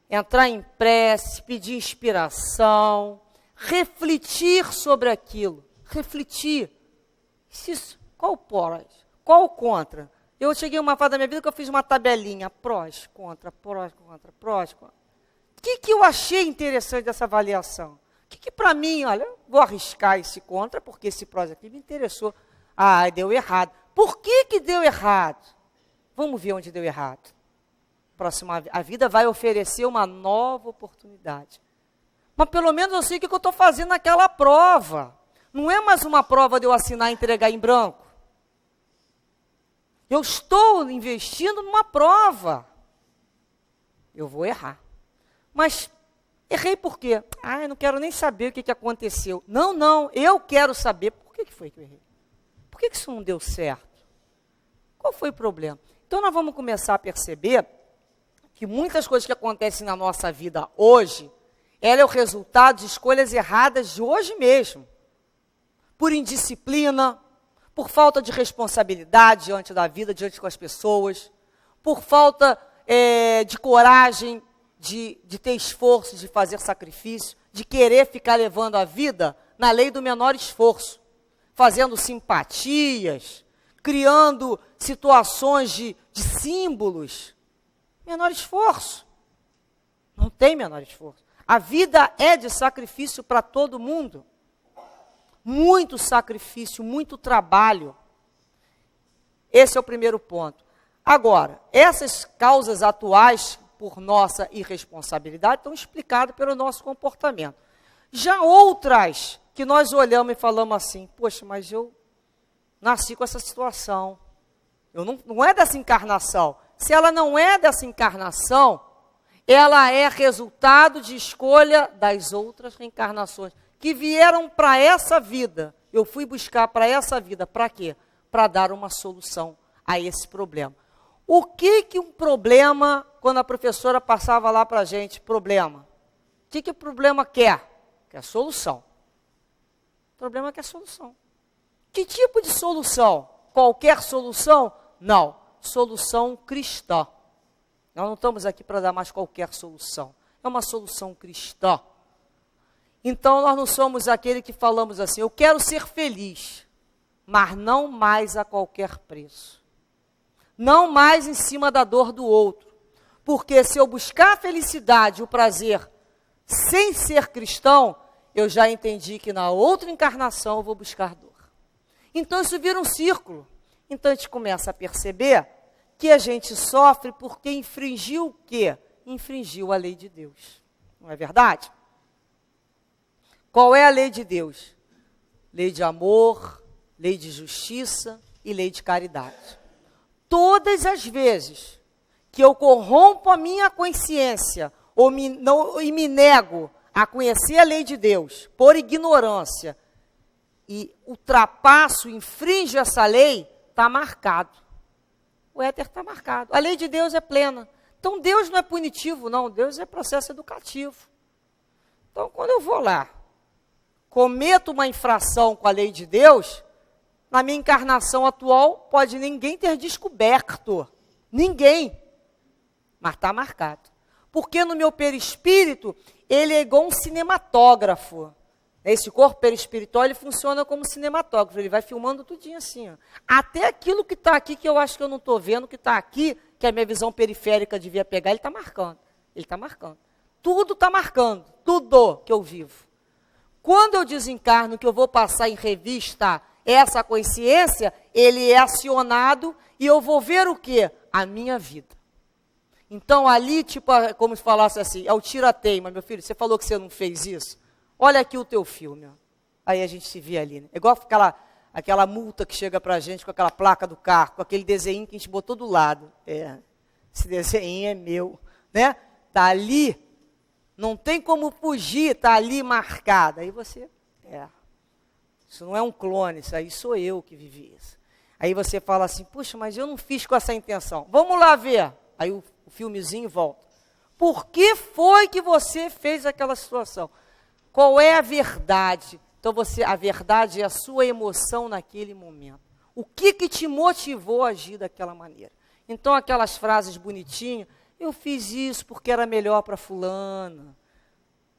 entrar em prece, pedir inspiração, refletir sobre aquilo. Refletir. Qual prós? Qual contra? Eu cheguei a uma fase da minha vida que eu fiz uma tabelinha. Prós, contra, prós, contra, prós, contra. O que eu achei interessante dessa avaliação? O que para mim, olha, eu vou arriscar esse contra, porque esse prós aqui me interessou. Deu errado. Por que deu errado? Vamos ver onde deu errado. A vida vai oferecer uma nova oportunidade. Mas pelo menos eu sei o que eu estou fazendo naquela prova. Não é mais uma prova de eu assinar e entregar em branco. Eu estou investindo numa prova. Eu vou errar. Mas errei por quê? Eu não quero nem saber o que aconteceu. Não, eu quero saber por que foi que eu errei. Por que isso não deu certo? Qual foi o problema? Então nós vamos começar a perceber que muitas coisas que acontecem na nossa vida hoje, ela é o resultado de escolhas erradas de hoje mesmo. Por indisciplina, por falta de responsabilidade diante da vida, diante com as pessoas, por falta de coragem, de ter esforço, de fazer sacrifício, de querer ficar levando a vida na lei do menor esforço, fazendo simpatias, criando situações de símbolos. Menor esforço. Não tem menor esforço. A vida é de sacrifício para todo mundo. Muito sacrifício, muito trabalho. Esse é o primeiro ponto. Agora, essas causas atuais, por nossa irresponsabilidade, estão explicadas pelo nosso comportamento. Já outras, que nós olhamos e falamos assim, poxa, mas eu nasci com essa situação. Não é dessa encarnação. Se ela não é dessa encarnação, ela é resultado de escolha das outras reencarnações que vieram para essa vida. Eu fui buscar para essa vida, para quê? Para dar uma solução a esse problema. O que um problema, quando a professora passava lá para a gente, problema? O que o problema quer? Quer solução. O problema quer solução. Que tipo de solução? qualquer solução? Não, solução cristã. Nós não estamos aqui para dar mais qualquer solução. É uma solução cristã. Então, nós não somos aquele que falamos assim, eu quero ser feliz, mas não mais a qualquer preço. Não mais em cima da dor do outro. Porque se eu buscar a felicidade, o prazer, sem ser cristão, eu já entendi que na outra encarnação eu vou buscar dor. Então isso vira um círculo. Então a gente começa a perceber que a gente sofre porque infringiu o quê? Infringiu a lei de Deus. Não é verdade? Qual é a lei de Deus? Lei de amor, lei de justiça e lei de caridade. Todas as vezes que eu corrompo a minha consciência e me nego a conhecer a lei de Deus por ignorância e ultrapasso, infrinjo essa lei, está marcado. O éter está marcado. A lei de Deus é plena. Então Deus não é punitivo, não. Deus é processo educativo. Então quando eu vou lá, cometo uma infração com a lei de Deus, na minha encarnação atual, pode ninguém ter descoberto. Ninguém. Mas está marcado. Porque no meu perispírito, ele é igual um cinematógrafo. Esse corpo perispiritual, ele funciona como cinematógrafo. Ele vai filmando tudinho assim. Ó. Até aquilo que está aqui, que eu acho que eu não estou vendo, que está aqui, que a minha visão periférica devia pegar, ele está marcando. Ele está marcando. Tudo está marcando. Tudo que eu vivo. Quando eu desencarno, que eu vou passar em revista essa consciência, ele é acionado e eu vou ver o quê? A minha vida. Então ali, tipo, como se falasse assim, é o tira-teima, meu filho, você falou que você não fez isso? Olha aqui o teu filme. Ó. Aí a gente se vê ali, né? É igual aquela multa que chega pra gente com aquela placa do carro, com aquele desenho que a gente botou do lado. Esse desenho é meu, né? Tá ali, não tem como fugir, tá ali marcado. Aí você, isso não é um clone, isso aí sou eu que vivi isso. Aí você fala assim, puxa, mas eu não fiz com essa intenção. Vamos lá ver. Aí o filmezinho volta. Por que foi que você fez aquela situação? Qual é a verdade? Então, a verdade é a sua emoção naquele momento. O que te motivou a agir daquela maneira? Então, aquelas frases bonitinhas, eu fiz isso porque era melhor para fulano.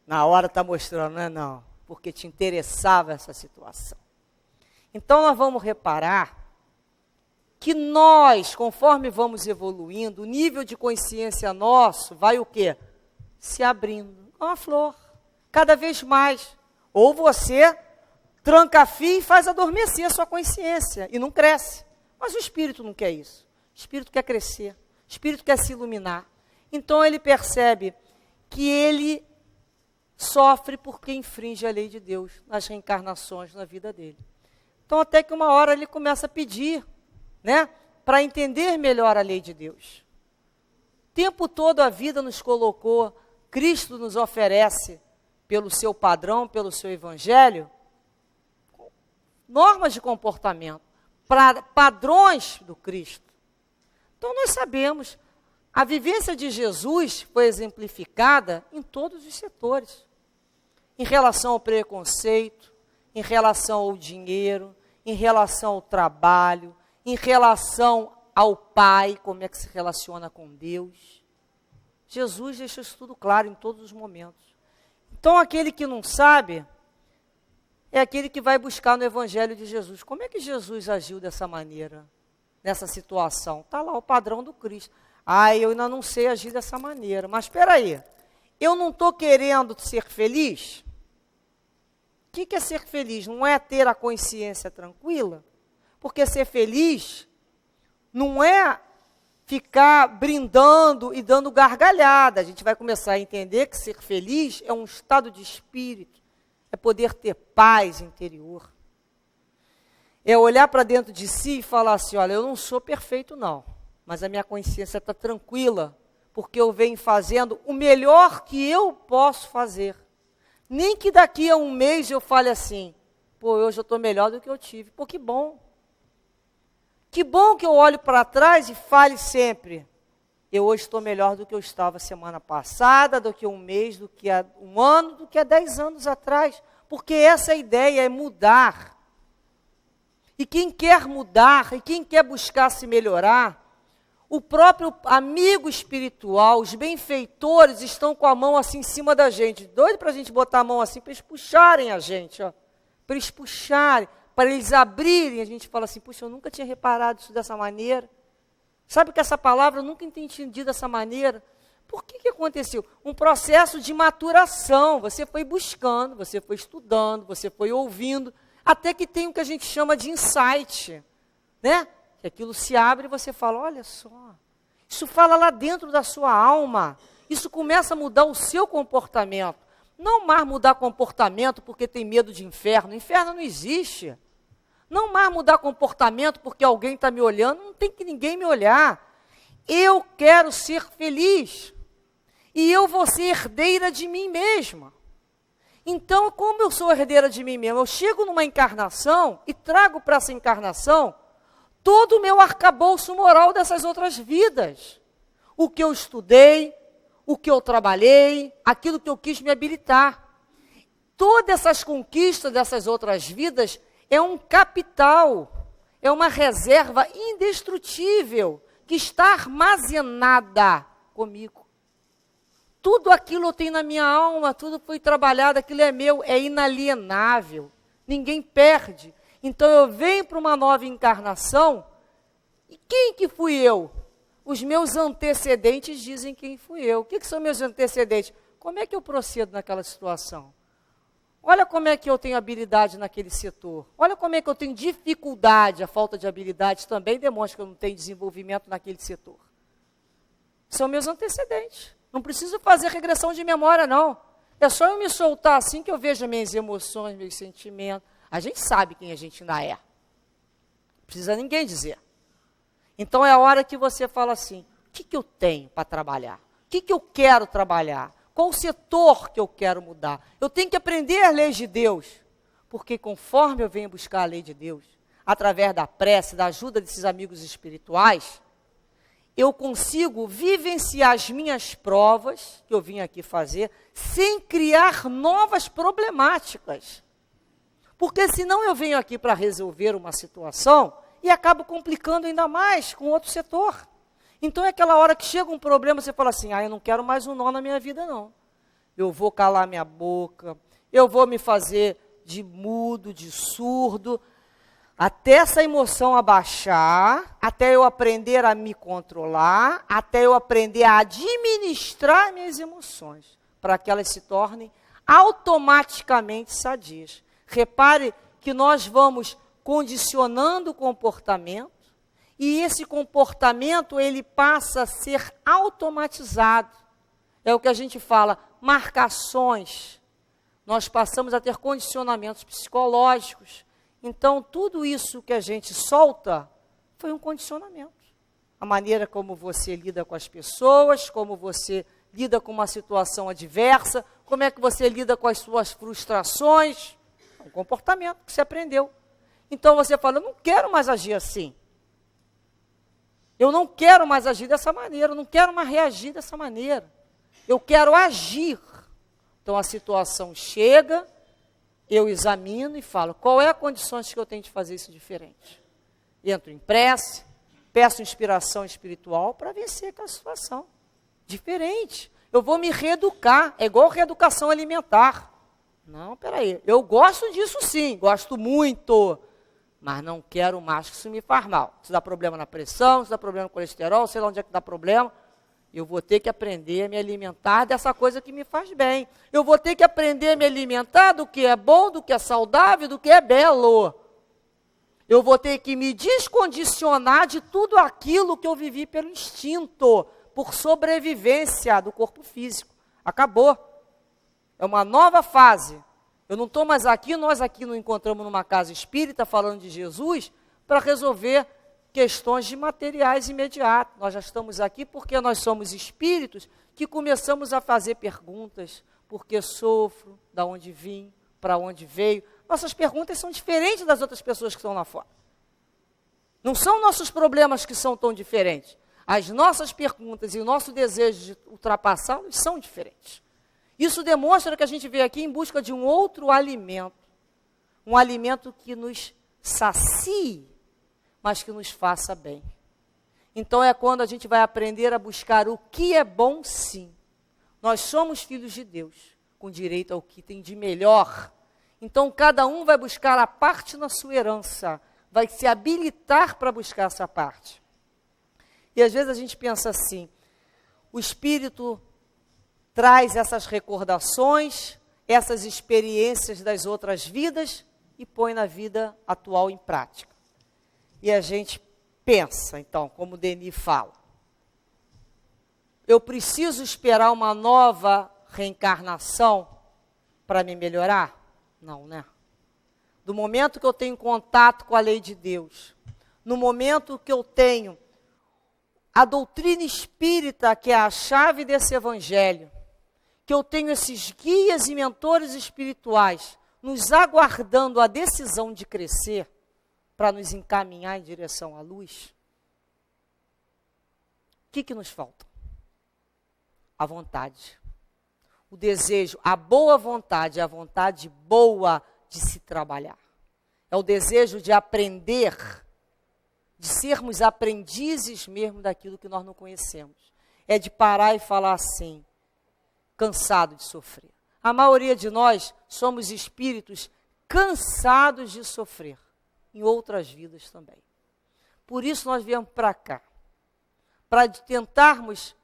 Na hora está mostrando, não, porque te interessava essa situação. Então, nós vamos reparar que nós, conforme vamos evoluindo, o nível de consciência nosso vai o quê? Se abrindo. Uma flor. Cada vez mais. Ou você tranca fio e faz adormecer a sua consciência e não cresce. Mas o espírito não quer isso. O espírito quer crescer. O espírito quer se iluminar. Então ele percebe que ele sofre porque infringe a lei de Deus nas reencarnações na vida dele. Então até que uma hora ele começa a pedir, né, para entender melhor a lei de Deus. O tempo todo a vida nos colocou, Cristo nos oferece, pelo seu padrão, pelo seu evangelho, normas de comportamento, padrões do Cristo. Então nós sabemos, a vivência de Jesus foi exemplificada em todos os setores. Em relação ao preconceito, em relação ao dinheiro, em relação ao trabalho, em relação ao Pai, como é que se relaciona com Deus. Jesus deixa isso tudo claro em todos os momentos. Então, aquele que não sabe, é aquele que vai buscar no Evangelho de Jesus. Como é que Jesus agiu dessa maneira, nessa situação? Está lá o padrão do Cristo. Eu ainda não sei agir dessa maneira. Mas espera aí, eu não estou querendo ser feliz? O que é ser feliz? Não é ter a consciência tranquila? Porque ser feliz não é ficar brindando e dando gargalhada. A gente vai começar a entender que ser feliz é um estado de espírito, é poder ter paz interior. É olhar para dentro de si e falar assim, olha, eu não sou perfeito não, mas a minha consciência está tranquila, porque eu venho fazendo o melhor que eu posso fazer. Nem que daqui a um mês eu fale assim, hoje eu estou melhor do que eu tive. Que bom. Que bom que eu olho para trás e fale sempre, eu hoje estou melhor do que eu estava semana passada, do que um mês, do que há um ano, do que há 10 anos atrás. Porque essa ideia é mudar. E quem quer mudar, e quem quer buscar se melhorar, o próprio amigo espiritual, os benfeitores estão com a mão assim em cima da gente, doido para a gente botar a mão assim, para eles puxarem a gente, ó, para eles puxarem, para eles abrirem. A gente fala assim, puxa, eu nunca tinha reparado isso dessa maneira. Sabe que essa palavra eu nunca entendi dessa maneira? Por que aconteceu? Um processo de maturação. Você foi buscando, você foi estudando, você foi ouvindo, até que tem o que a gente chama de insight, né? Que aquilo se abre e você fala, olha só, isso fala lá dentro da sua alma, isso começa a mudar o seu comportamento. Não mais mudar comportamento porque tem medo de inferno, inferno não existe. Não mais mudar comportamento porque alguém está me olhando, não tem que ninguém me olhar. Eu quero ser feliz e eu vou ser herdeira de mim mesma. Então, como eu sou herdeira de mim mesma, eu chego numa encarnação e trago para essa encarnação todo o meu arcabouço moral dessas outras vidas. O que eu estudei, o que eu trabalhei, aquilo que eu quis me habilitar. Todas essas conquistas dessas outras vidas é um capital, é uma reserva indestrutível que está armazenada comigo. Tudo aquilo eu tenho na minha alma, tudo foi trabalhado, aquilo é meu, é inalienável. Ninguém perde. Então eu venho para uma nova encarnação, e quem que fui eu? Os meus antecedentes dizem quem fui eu. O que são meus antecedentes? Como é que eu procedo naquela situação? Olha como é que eu tenho habilidade naquele setor. Olha como é que eu tenho dificuldade. A falta de habilidade também demonstra que eu não tenho desenvolvimento naquele setor. São meus antecedentes. Não preciso fazer regressão de memória, não. É só eu me soltar assim que eu vejo minhas emoções, meus sentimentos. A gente sabe quem a gente ainda é. Não precisa ninguém dizer. Então é a hora que você fala assim, o que eu tenho para trabalhar? O que eu quero trabalhar? Qual o setor que eu quero mudar? Eu tenho que aprender as leis de Deus, porque conforme eu venho buscar a lei de Deus, através da prece, da ajuda desses amigos espirituais, eu consigo vivenciar as minhas provas, que eu vim aqui fazer, sem criar novas problemáticas. Porque senão eu venho aqui para resolver uma situação e acabo complicando ainda mais com outro setor. Então é aquela hora que chega um problema, você fala assim, eu não quero mais um nó na minha vida, não. Eu vou calar minha boca, eu vou me fazer de mudo, de surdo, até essa emoção abaixar, até eu aprender a me controlar, até eu aprender a administrar minhas emoções, para que elas se tornem automaticamente sadias. Repare que nós vamos condicionando o comportamento, e esse comportamento, ele passa a ser automatizado. É o que a gente fala, marcações. Nós passamos a ter condicionamentos psicológicos. Então, tudo isso que a gente solta foi um condicionamento. A maneira como você lida com as pessoas, como você lida com uma situação adversa, como é que você lida com as suas frustrações. É um comportamento que você aprendeu. Então, você fala, eu não quero mais agir assim. Eu não quero mais agir dessa maneira, eu não quero mais reagir dessa maneira. Eu quero agir. Então, a situação chega, eu examino e falo, qual é a condições que eu tenho de fazer isso diferente? Entro em prece, peço inspiração espiritual para vencer aquela situação. Diferente. Eu vou me reeducar, é igual reeducação alimentar. Não, peraí, eu gosto disso sim, gosto muito, mas não quero mais que isso me faz mal. Se dá problema na pressão, se dá problema no colesterol, sei lá onde é que dá problema, eu vou ter que aprender a me alimentar dessa coisa que me faz bem. Eu vou ter que aprender a me alimentar do que é bom, do que é saudável, do que é belo. Eu vou ter que me descondicionar de tudo aquilo que eu vivi pelo instinto, por sobrevivência do corpo físico. Acabou. É uma nova fase. Eu não estou mais aqui, nós aqui nos encontramos numa casa espírita falando de Jesus para resolver questões de materiais imediatos. Nós já estamos aqui porque nós somos espíritos que começamos a fazer perguntas. Por que sofro? Da onde vim? Para onde veio? Nossas perguntas são diferentes das outras pessoas que estão lá fora. Não são nossos problemas que são tão diferentes. As nossas perguntas e o nosso desejo de ultrapassá-los são diferentes. Isso demonstra que a gente veio aqui em busca de um outro alimento. Um alimento que nos sacie, mas que nos faça bem. Então é quando a gente vai aprender a buscar o que é bom, sim. Nós somos filhos de Deus, com direito ao que tem de melhor. Então cada um vai buscar a parte na sua herança, vai se habilitar para buscar essa parte. E às vezes a gente pensa assim, o Espírito traz essas recordações, essas experiências das outras vidas e põe na vida atual em prática. E a gente pensa, então, como o Denis fala, eu preciso esperar uma nova reencarnação para me melhorar? Não, né? Do momento que eu tenho contato com a lei de Deus, no momento que eu tenho a doutrina espírita, que é a chave desse evangelho, que eu tenho esses guias e mentores espirituais nos aguardando a decisão de crescer para nos encaminhar em direção à luz, o que nos falta? A vontade, o desejo, a boa vontade, a vontade boa de se trabalhar. É o desejo de aprender, de sermos aprendizes mesmo daquilo que nós não conhecemos. É de parar e falar assim, cansado de sofrer. A maioria de nós somos espíritos cansados de sofrer, em outras vidas também. Por isso nós viemos para cá, para tentarmos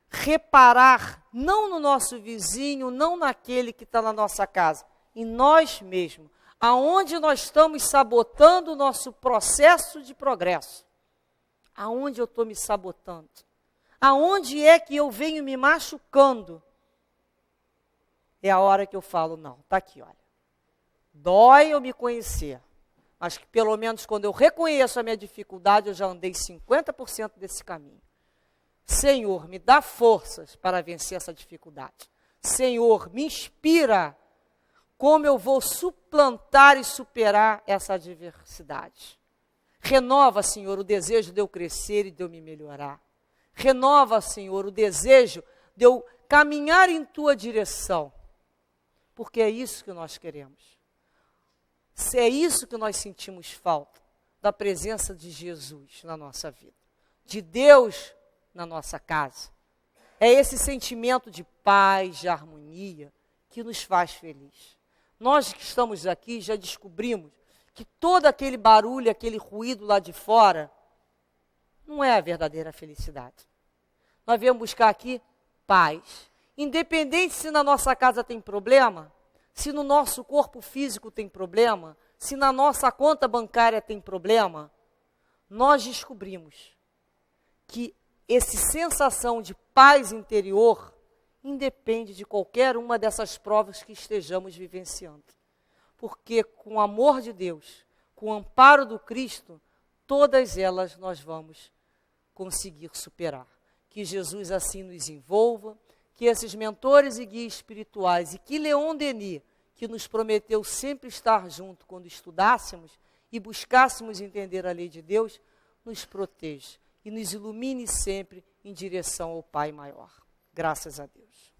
reparar, não no nosso vizinho, não naquele que está na nossa casa, em nós mesmos, aonde nós estamos sabotando o nosso processo de progresso. Aonde eu estou me sabotando? Aonde é que eu venho me machucando? É a hora que eu falo, não, está aqui, olha. Dói eu me conhecer, mas que pelo menos quando eu reconheço a minha dificuldade, eu já andei 50% desse caminho. Senhor, me dá forças para vencer essa dificuldade. Senhor, me inspira como eu vou suplantar e superar essa adversidade. Renova, Senhor, o desejo de eu crescer e de eu me melhorar. Renova, Senhor, o desejo de eu caminhar em Tua direção. Porque é isso que nós queremos. Se é isso que nós sentimos falta, da presença de Jesus na nossa vida, de Deus na nossa casa. É esse sentimento de paz, de harmonia, que nos faz feliz. Nós que estamos aqui já descobrimos que todo aquele barulho, aquele ruído lá de fora, não é a verdadeira felicidade. Nós viemos buscar aqui paz. Independente se na nossa casa tem problema, se no nosso corpo físico tem problema, se na nossa conta bancária tem problema, nós descobrimos que essa sensação de paz interior independe de qualquer uma dessas provas que estejamos vivenciando. Porque com o amor de Deus, com o amparo do Cristo, todas elas nós vamos conseguir superar. Que Jesus assim nos envolva, que esses mentores e guias espirituais, e que Leon Denis, que nos prometeu sempre estar junto quando estudássemos e buscássemos entender a lei de Deus, nos proteja e nos ilumine sempre em direção ao Pai maior. Graças a Deus.